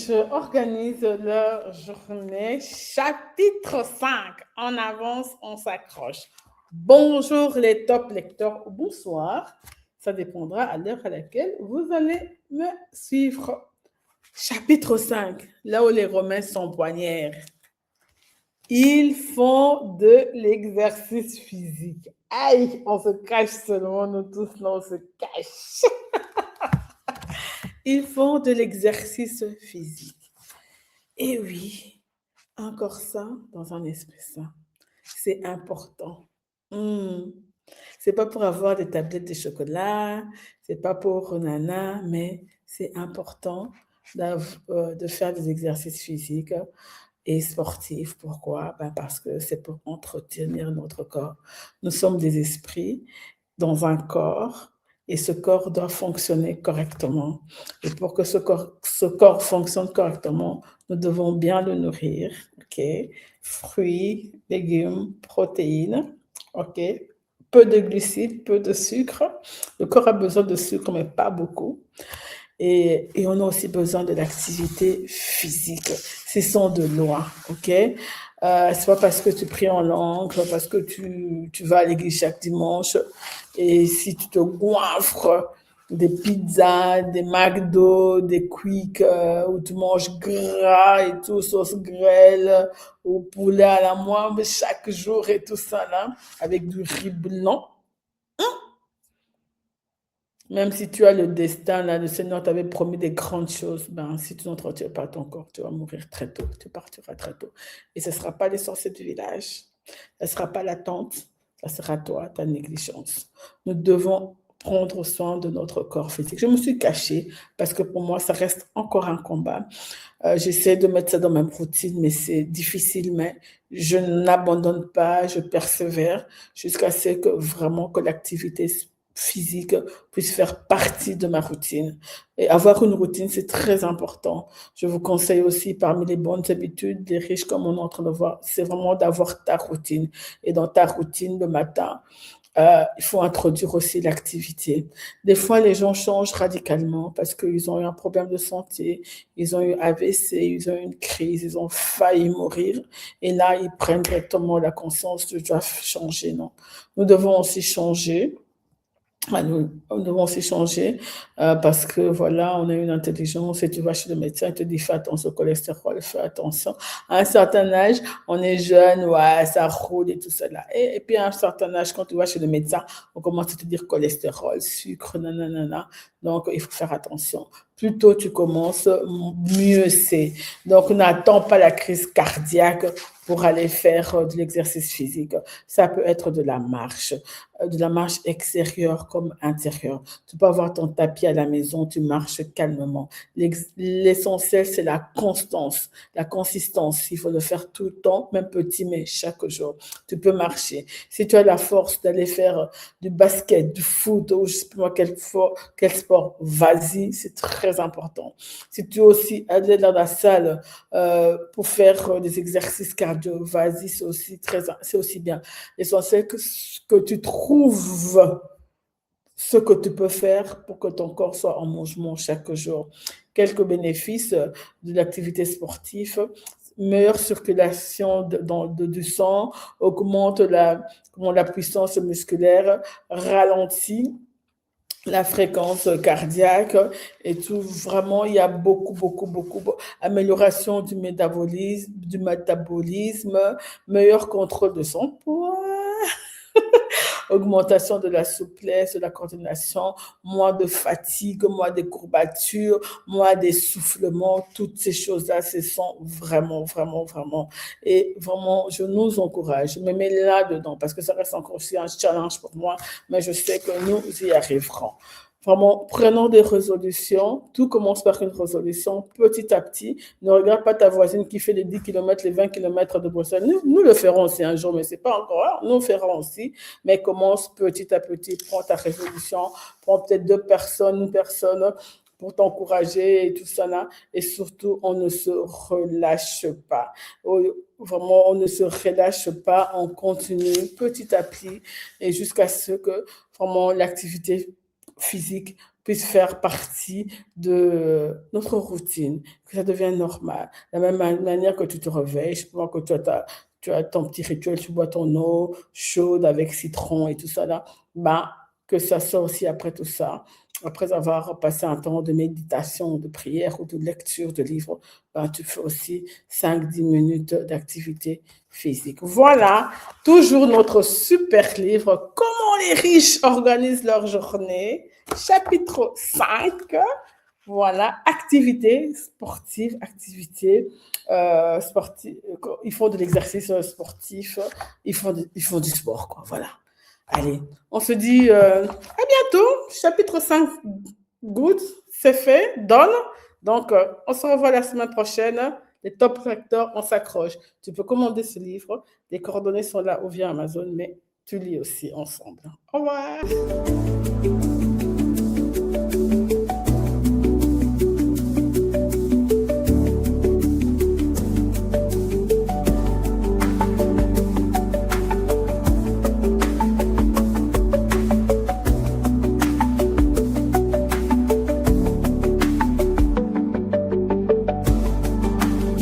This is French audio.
je organise leur journée. Chapitre 5. En avance, on s'accroche. Bonjour les top lecteurs ou bonsoir. Ça dépendra à l'heure à laquelle vous allez me suivre. Chapitre 5. Là où les Romains s'empoignèrent. Ils font de l'exercice physique. Aïe, on se cache seulement, nous tous là, on se cache. Ils font de l'exercice physique. Et oui, encore ça dans un esprit sain. C'est important. Hmm. C'est pas pour avoir des tablettes de chocolat, c'est pas pour nana, mais c'est important de faire des exercices physiques et sportifs. Pourquoi? Ben parce que c'est pour entretenir notre corps. Nous sommes des esprits dans un corps et ce corps doit fonctionner correctement. Et pour que ce corps fonctionne correctement, nous devons bien le nourrir. OK? Fruits, légumes, protéines. OK? Peu de glucides, peu de sucre. Le corps a besoin de sucre, mais pas beaucoup. Et on a aussi besoin de l'activité physique. Ce sont de loin, ok? C'est pas parce que tu pries en langue, pas parce que tu vas à l'église chaque dimanche, et si tu te goinfres des pizzas, des McDo, des Quick, où tu manges gras et tout, sauce grêle, au poulet à la moelle chaque jour et tout ça là, avec du riz blanc. Même si tu as le destin, là, le Seigneur t'avait promis des grandes choses, ben, si tu n'entretiens pas ton corps, tu vas mourir très tôt, tu partiras très tôt. Et ce ne sera pas les sorciers du village, ce ne sera pas la tante, ça sera toi, ta négligence. Nous devons prendre soin de notre corps physique. Je me suis cachée parce que pour moi, ça reste encore un combat. J'essaie de mettre ça dans ma routine, mais c'est difficile, mais je n'abandonne pas, je persévère jusqu'à ce que vraiment que l'activité physique puisse faire partie de ma routine. Et avoir une routine, c'est très important. Je vous conseille aussi, parmi les bonnes habitudes, des riches comme on est en train de voir, c'est vraiment d'avoir ta routine. Et dans ta routine, le matin, il faut introduire aussi l'activité. Des fois, les gens changent radicalement parce qu'ils ont eu un problème de santé, ils ont eu AVC, ils ont eu une crise, ils ont failli mourir. Et là, ils prennent directement la conscience de je dois changer. Non, nous devons aussi changer. Nous devons aussi changer parce que voilà, on a une intelligence et tu vas chez le médecin, il te dit fais attention au cholestérol, fais attention. À un certain âge, on est jeune, ouais, ça roule et tout ça là. Et puis à un certain âge, quand tu vas chez le médecin, on commence à te dire cholestérol, sucre, nanana. Donc il faut faire attention. Plus tôt tu commences, mieux c'est. Donc n'attends pas la crise cardiaque pour aller faire de l'exercice physique. Ça peut être de la marche extérieure comme intérieure. Tu peux avoir ton tapis à la maison, tu marches calmement. L'essentiel, c'est la constance, la consistance. Il faut le faire tout le temps, même petit, mais chaque jour. Tu peux marcher. Si tu as la force d'aller faire du basket, du foot, ou je ne sais pas quel sport, vas-y, c'est très important. Si tu es aussi aller dans la salle pour faire des exercices cardio, vas-y, c'est aussi bien. L'essentiel que tu trouves ce que tu peux faire pour que ton corps soit en mouvement chaque jour. Quelques bénéfices de l'activité sportive: meilleure circulation du sang, augmente la puissance musculaire, ralentit la fréquence cardiaque et tout. Vraiment, il y a beaucoup. Amélioration du métabolisme, meilleur contrôle de son poids, augmentation de la souplesse, de la coordination, moins de fatigue, moins de courbatures, moins d'essoufflement. Toutes ces choses-là, ce sont vraiment. Et vraiment, je nous encourage. Je me mets là-dedans parce que ça reste encore aussi un challenge pour moi, mais je sais que nous y arriverons. Vraiment, prenons des résolutions. Tout commence par une résolution, petit à petit. Ne regarde pas ta voisine qui fait les 10 km, les 20 km de Bruxelles. Nous le ferons aussi un jour, mais ce n'est pas encore. Nous le ferons aussi. Mais commence petit à petit. Prends ta résolution. Prends peut-être une personne pour t'encourager et tout ça là. Et surtout, on ne se relâche pas. Vraiment, on ne se relâche pas. On continue petit à petit et jusqu'à ce que vraiment l'activité physique puisse faire partie de notre routine, que ça devienne normal. De la même manière que tu te réveilles, je vois que tu as ton petit rituel, tu bois ton eau chaude avec citron et tout ça là, ben, que ça soit aussi après tout ça, après avoir passé un temps de méditation, de prière ou de lecture de livres, ben, tu fais aussi 5-10 minutes d'activité physique. Voilà, toujours notre super livre, Comment les riches organisent leur journée, chapitre 5. Voilà, activité sportive, sportive. Ils font de l'exercice sportif, ils font du sport, quoi. Voilà. Allez, on se dit à bientôt. Chapitre 5, good, c'est fait, done. Donc, on se revoit la semaine prochaine. Les top facteurs, on s'accroche. Tu peux commander ce livre. Les coordonnées sont là ou via Amazon, mais tu lis aussi ensemble. Au revoir.